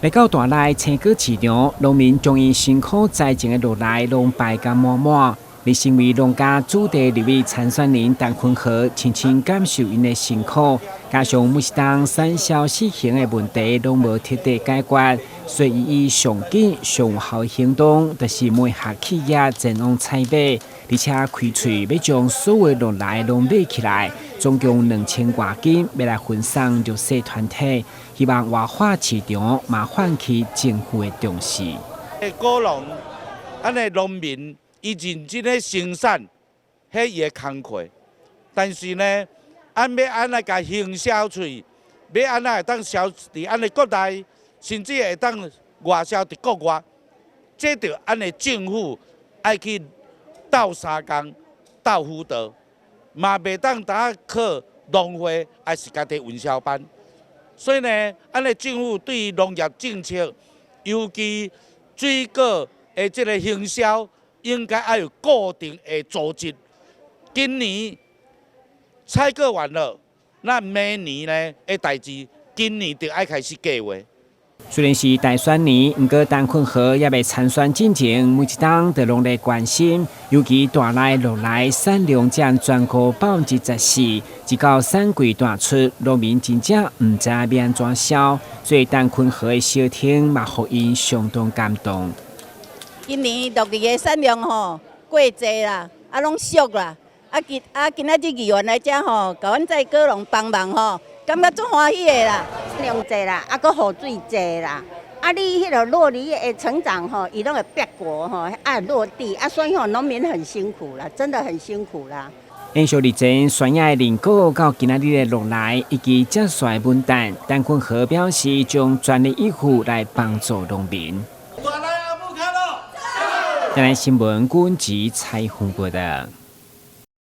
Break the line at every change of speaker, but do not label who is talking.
来到大内青果市场，农民将因辛苦栽种的落来拢摆甲满满。你身为农家主地立委参选人陈坤和，深深感受因的辛苦，加上每一档产销失衡的问题拢无彻底解决，所以伊上紧上有效行动，就是每下企业前往采买，而且开喙要将所有落来拢买起来，总共2000多斤，要来分送弱势团体，希望活化市场，嘛唤起政府的重视。
果农，咱的农民。伊认真咧生产，迄伊的工课，但是呢，要安怎甲行销出去，要安怎会当销伫咱的国内，甚至会当外销伫国外，这着咱的政府爱去斗相共、斗辅导，嘛袂当单靠农会还是家己运销班。所以呢，咱的政府对农业政策，尤其水果的这个行销。应该要有固定的组织。今年采购完了，那明年呢的代志，今年就要开始计划。
虽然是大选年，不过陈坤和也未参选之前，每一档都拢在关心，尤其大内落来产量占全国14%，直到产季断出，农民真正唔知要安怎销，所以陈坤和的小听嘛，互因相当感动。
今年落地的产量吼过济啦，拢俗啦，今仔日议员来遮吼，甲阮在果农帮忙吼，感觉足欢喜的啦。
量济啦，个雨水济啦，你迄个落梨的成长吼，伊拢会变果吼，落地所以吼农民很辛苦啦，真的很辛苦啦。
延续日前酸野的林果到今仔日的落来，以及结束的问题，陈坤和表示将全力以赴来帮助农民。台南新闻，阮吉采访报道。